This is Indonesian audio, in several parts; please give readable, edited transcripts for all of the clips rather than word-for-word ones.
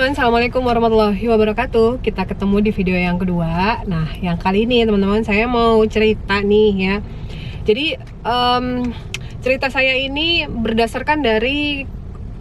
teman-teman, assalamualaikum warahmatullahi wabarakatuh. Kita ketemu di video yang kedua. Nah, yang kali ini teman-teman, saya mau cerita nih ya. Jadi cerita saya ini berdasarkan dari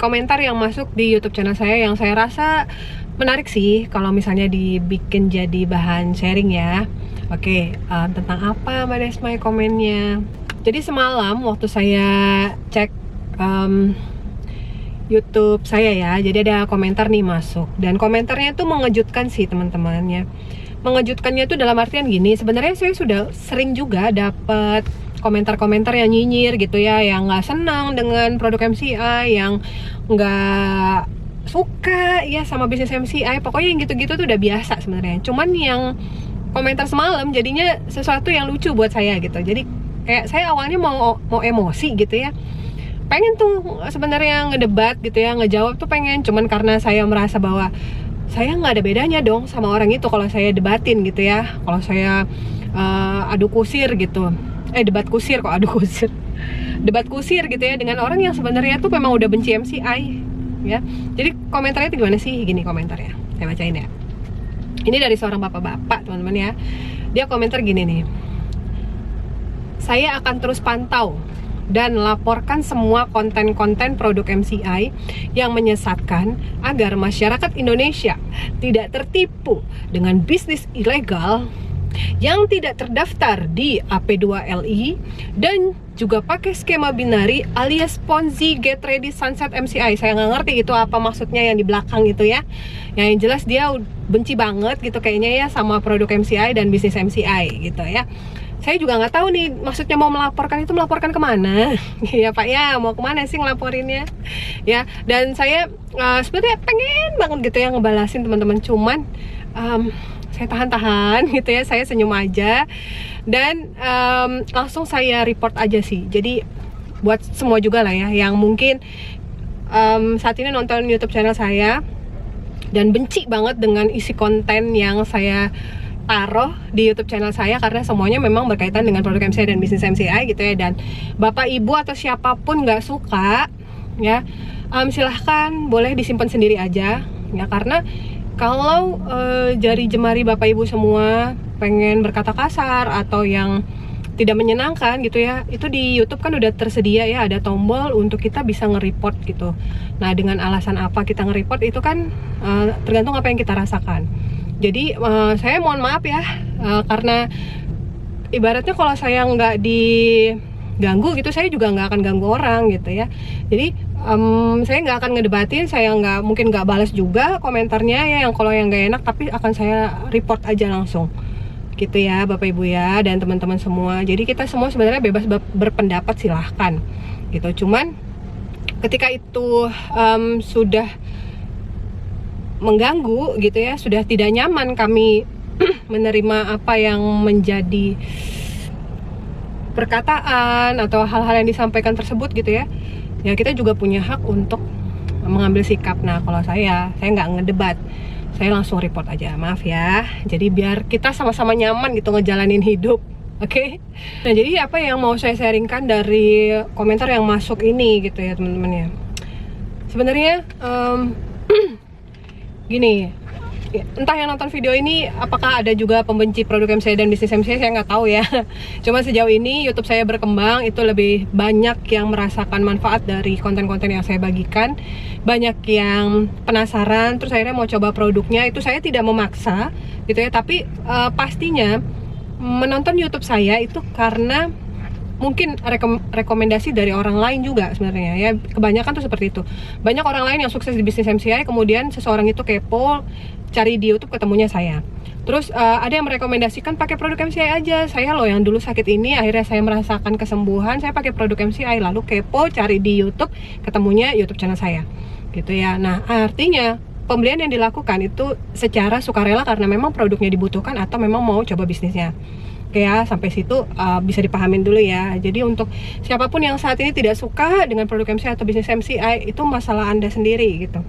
komentar yang masuk di YouTube channel saya, yang saya rasa menarik sih kalau misalnya dibikin jadi bahan sharing ya. Oke, tentang apa Mbak Desmai komennya? Jadi semalam waktu saya cek YouTube saya ya, jadi ada komentar nih masuk, dan komentarnya itu mengejutkan sih teman-teman ya. Mengejutkannya itu dalam artian gini, sebenarnya saya sudah sering juga dapat komentar-komentar yang nyinyir gitu ya, yang nggak senang dengan produk MCI, yang nggak suka ya sama bisnis MCI, pokoknya yang gitu-gitu tuh udah biasa sebenarnya. Cuman yang komentar semalam jadinya sesuatu yang lucu buat saya gitu. Jadi kayak saya awalnya mau emosi gitu ya, pengen tuh sebenarnya ngedebat gitu ya, ngejawab tuh pengen, cuman karena saya merasa bahwa saya nggak ada bedanya dong sama orang itu kalau saya debatin gitu ya, kalau saya adu kusir gitu, debat kusir kok adu kusir, debat kusir gitu ya dengan orang yang sebenarnya tuh memang udah benci MCI ya. Jadi komentarnya itu gimana sih? Gini komentarnya, saya bacain ya. Ini dari seorang bapak-bapak teman-teman ya. Dia komentar gini nih: saya akan terus pantau dan laporkan semua konten-konten produk MCI yang menyesatkan agar masyarakat Indonesia tidak tertipu dengan bisnis ilegal yang tidak terdaftar di AP2LI dan juga pakai skema binari alias Ponzi, Get Ready, Sunset MCI. Saya nggak ngerti itu apa maksudnya yang di belakang itu ya. Yang jelas dia benci banget gitu kayaknya ya sama produk MCI dan bisnis MCI gitu ya. Saya juga nggak tahu nih maksudnya mau melaporkan itu melaporkan kemana ya Pak ya, mau kemana sih ngelaporinnya ya. Dan saya sebenarnya pengen banget gitu ya ngebalasin teman-teman, cuman saya tahan-tahan gitu ya, saya senyum aja dan langsung saya report aja sih. Jadi buat semua juga lah ya yang mungkin saat ini nonton YouTube channel saya dan benci banget dengan isi konten yang saya taruh di YouTube channel saya, karena semuanya memang berkaitan dengan produk MCI dan bisnis MCI gitu ya. Dan bapak ibu atau siapapun nggak suka ya, silahkan boleh disimpan sendiri aja ya, karena kalau jari jemari bapak ibu semua pengen berkata kasar atau yang tidak menyenangkan gitu ya, itu di YouTube kan udah tersedia ya, ada tombol untuk kita bisa nge-report gitu. Nah, dengan alasan apa kita nge-report itu kan tergantung apa yang kita rasakan. Jadi saya mohon maaf ya, karena ibaratnya kalau saya nggak diganggu gitu, saya juga nggak akan ganggu orang gitu ya. Jadi saya nggak akan ngedebatin, saya mungkin nggak balas juga komentarnya ya, yang kalau yang nggak enak, tapi akan saya report aja langsung gitu ya Bapak Ibu ya, dan teman-teman semua. Jadi kita semua sebenarnya bebas berpendapat, silahkan gitu. Cuman ketika itu sudah mengganggu gitu ya, sudah tidak nyaman kami menerima apa yang menjadi perkataan atau hal-hal yang disampaikan tersebut gitu ya, ya kita juga punya hak untuk mengambil sikap. Nah, kalau saya nggak ngedebat, saya langsung report aja, maaf ya. Jadi biar kita sama-sama nyaman gitu ngejalanin hidup, oke? Nah, jadi apa yang mau saya sharingkan dari komentar yang masuk ini gitu ya teman-teman ya. Sebenarnya gini, entah yang nonton video ini apakah ada juga pembenci produk MCI dan bisnis MCI, saya nggak tahu ya. Cuma sejauh ini YouTube saya berkembang, itu lebih banyak yang merasakan manfaat dari konten-konten yang saya bagikan, banyak yang penasaran terus akhirnya mau coba produknya. Itu saya tidak memaksa gitu ya, tapi pastinya menonton YouTube saya itu karena mungkin rekomendasi dari orang lain juga sebenarnya ya. Kebanyakan tuh seperti itu. Banyak orang lain yang sukses di bisnis MCI, kemudian seseorang itu kepo, cari di YouTube, ketemunya saya. Terus ada yang merekomendasikan pakai produk MCI aja. Saya loh yang dulu sakit ini, akhirnya saya merasakan kesembuhan, saya pakai produk MCI. Lalu kepo, cari di YouTube, ketemunya YouTube channel saya gitu ya. Nah, artinya pembelian yang dilakukan itu secara sukarela karena memang produknya dibutuhkan atau memang mau coba bisnisnya. Oke ya, sampai situ bisa dipahamin dulu ya. Jadi untuk siapapun yang saat ini tidak suka dengan produk MCI atau bisnis MCI, itu masalah Anda sendiri gitu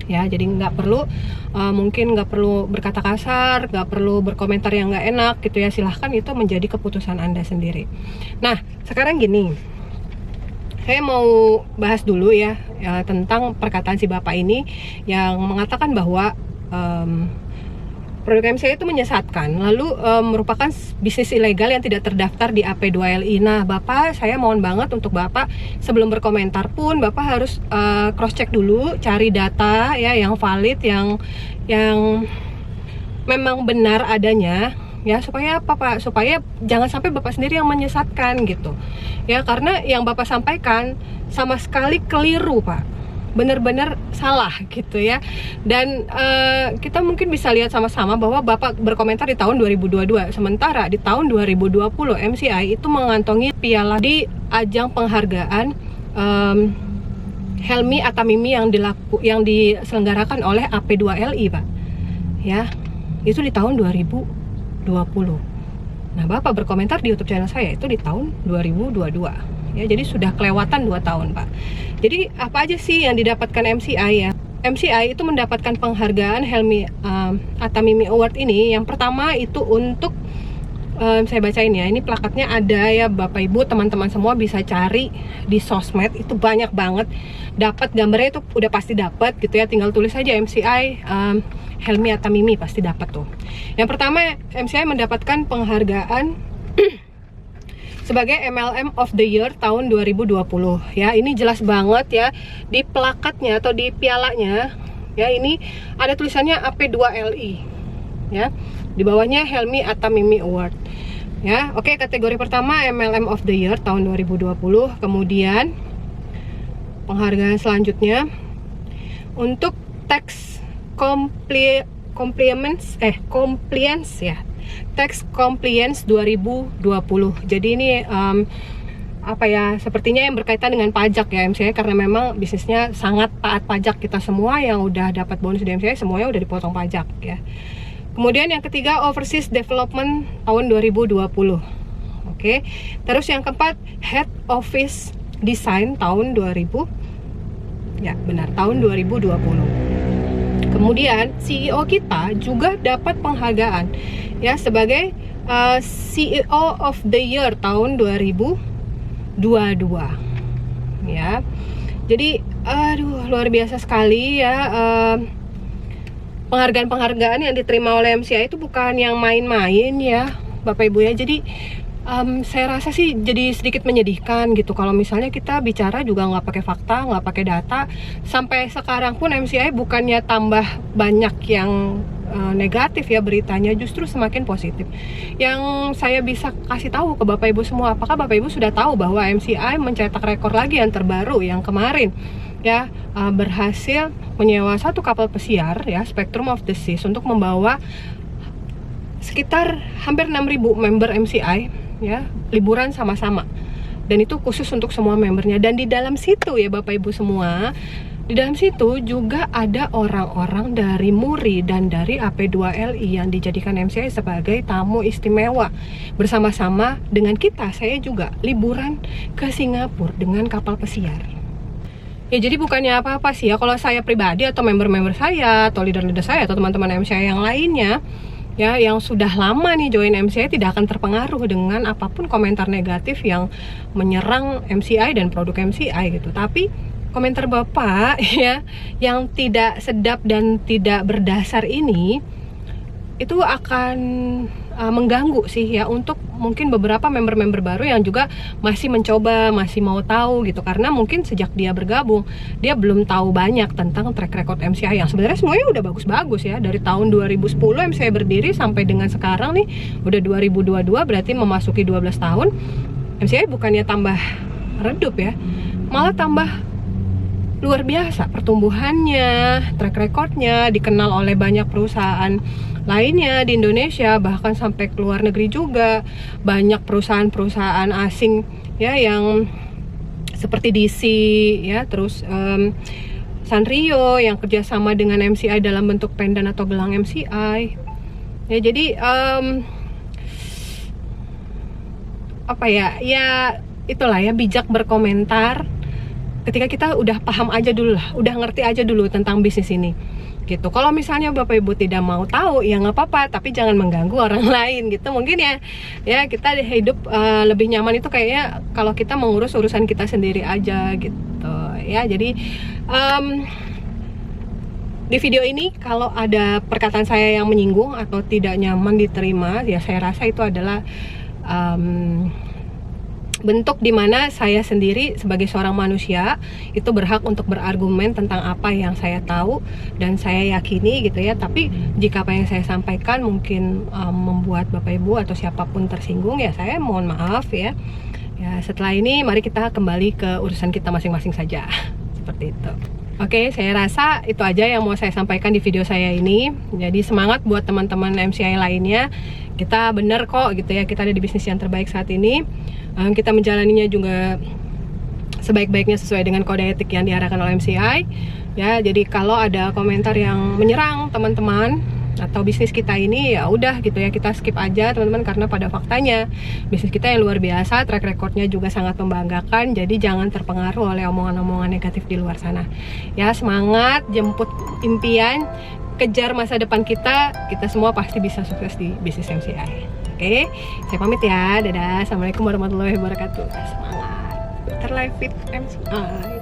ya. Jadi nggak perlu mungkin nggak perlu berkata kasar, nggak perlu berkomentar yang nggak enak gitu ya. Silahkan, itu menjadi keputusan Anda sendiri. Nah, sekarang gini, saya mau bahas dulu ya, tentang perkataan si bapak ini yang mengatakan bahwa produk MCI itu menyesatkan, lalu merupakan bisnis ilegal yang tidak terdaftar di AP2LI. Nah, Bapak, saya mohon banget untuk Bapak sebelum berkomentar pun Bapak harus cross check dulu, cari data ya yang valid, yang memang benar adanya ya, supaya apa Pak? Supaya jangan sampai Bapak sendiri yang menyesatkan gitu. Ya, karena yang Bapak sampaikan sama sekali keliru, Pak. Benar-benar salah gitu ya. Dan kita mungkin bisa lihat sama-sama bahwa Bapak berkomentar di tahun 2022, sementara di tahun 2020 MCI itu mengantongi piala di ajang penghargaan Helmi Atamimi yang diselenggarakan oleh AP2LI, Pak. Ya, itu di tahun 2020. Nah, Bapak berkomentar di YouTube channel saya itu di tahun 2022. Ya, jadi sudah kelewatan 2 tahun, Pak. Jadi apa aja sih yang didapatkan MCI ya? MCI itu mendapatkan penghargaan Helmi Atamimi Award ini. Yang pertama itu untuk saya bacain ya, ini plakatnya ada ya, Bapak Ibu teman-teman semua bisa cari di sosmed, itu banyak banget. Dapat gambarnya itu udah pasti dapat gitu ya, tinggal tulis aja MCI Helmi Atamimi, pasti dapat tuh. Yang pertama, MCI mendapatkan penghargaan sebagai MLM of the Year tahun 2020 ya. Ini jelas banget ya di plakatnya atau di pialanya ya, ini ada tulisannya AP2LI ya, di bawahnya Helmi Atamimi Award ya. Oke, kategori pertama MLM of the Year tahun 2020. Kemudian penghargaan selanjutnya untuk tax compliance ya, tax compliance 2020. Jadi ini apa ya, sepertinya yang berkaitan dengan pajak ya MCI, karena memang bisnisnya sangat taat pajak. Kita semua yang udah dapat bonus di MCI semuanya udah dipotong pajak ya. Kemudian yang ketiga Overseas Development tahun 2020. Oke. Terus yang keempat Head Office Design tahun 2000. Ya, benar, tahun 2020. Kemudian CEO kita juga dapat penghargaan ya sebagai CEO of the Year tahun 2022 ya. Jadi luar biasa sekali ya, penghargaan-penghargaan yang diterima oleh MCI itu bukan yang main-main ya Bapak Ibu ya. Jadi saya rasa sih jadi sedikit menyedihkan gitu kalau misalnya kita bicara juga nggak pakai fakta, nggak pakai data. Sampai sekarang pun MCI bukannya tambah banyak yang negatif ya beritanya, justru semakin positif. Yang saya bisa kasih tahu ke Bapak Ibu semua, apakah Bapak Ibu sudah tahu bahwa MCI mencetak rekor lagi yang terbaru yang kemarin ya, berhasil menyewa satu kapal pesiar ya, Spectrum of the Seas, untuk membawa sekitar hampir 6.000 member MCI ya, liburan sama-sama. Dan itu khusus untuk semua membernya. Dan di dalam situ ya Bapak Ibu semua, di dalam situ juga ada orang-orang dari MURI dan dari AP2LI yang dijadikan MCI sebagai tamu istimewa. Bersama-sama dengan kita, saya juga liburan ke Singapura dengan kapal pesiar. Ya, jadi bukannya apa-apa sih ya kalau saya pribadi atau member-member saya atau leader-leader saya atau teman-teman MCI yang lainnya ya, yang sudah lama nih join MCI, tidak akan terpengaruh dengan apapun komentar negatif yang menyerang MCI dan produk MCI gitu. Tapi komentar Bapak ya yang tidak sedap dan tidak berdasar ini itu akan mengganggu sih ya untuk mungkin beberapa member-member baru yang juga masih mencoba, masih mau tahu gitu, karena mungkin sejak dia bergabung dia belum tahu banyak tentang track record MCI yang sebenarnya semuanya udah bagus-bagus ya. Dari tahun 2010 MCI berdiri sampai dengan sekarang nih udah 2022, berarti memasuki 12 tahun. MCI bukannya tambah redup ya, malah tambah luar biasa pertumbuhannya, track recordnya, dikenal oleh banyak perusahaan lainnya di Indonesia, bahkan sampai ke luar negeri juga. Banyak perusahaan-perusahaan asing ya yang seperti DC ya, terus Sanrio yang kerjasama dengan MCI dalam bentuk pendan atau gelang MCI ya. Jadi apa ya, ya itulah ya, bijak berkomentar ketika kita udah paham aja dulu lah, udah ngerti aja dulu tentang bisnis ini gitu. Kalau misalnya Bapak Ibu tidak mau tahu ya nggak apa-apa, tapi jangan mengganggu orang lain gitu. Mungkin ya kita hidup lebih nyaman itu kayaknya kalau kita mengurus urusan kita sendiri aja gitu ya. Jadi di video ini kalau ada perkataan saya yang menyinggung atau tidak nyaman diterima, ya saya rasa itu adalah bentuk dimana saya sendiri sebagai seorang manusia itu berhak untuk berargumen tentang apa yang saya tahu dan saya yakini gitu ya. Tapi jika apa yang saya sampaikan mungkin membuat Bapak Ibu atau siapapun tersinggung, ya saya mohon maaf ya. Ya setelah ini mari kita kembali ke urusan kita masing-masing saja. Seperti itu. Oke, saya rasa itu aja yang mau saya sampaikan di video saya ini. Jadi semangat buat teman-teman MCI lainnya. Kita bener kok gitu ya, kita ada di bisnis yang terbaik saat ini. Kita menjalaninya juga sebaik-baiknya sesuai dengan kode etik yang diarahkan oleh MCI. Ya, jadi kalau ada komentar yang menyerang teman-teman atau bisnis kita ini, ya udah gitu ya, kita skip aja teman-teman, karena pada faktanya bisnis kita yang luar biasa, track recordnya juga sangat membanggakan. Jadi jangan terpengaruh oleh omongan-omongan negatif di luar sana ya. Semangat, jemput impian, kejar masa depan kita semua pasti bisa sukses di bisnis MCI. Oke, saya pamit ya, dadah, assalamualaikum warahmatullahi wabarakatuh. Semangat, Better Life with MCI.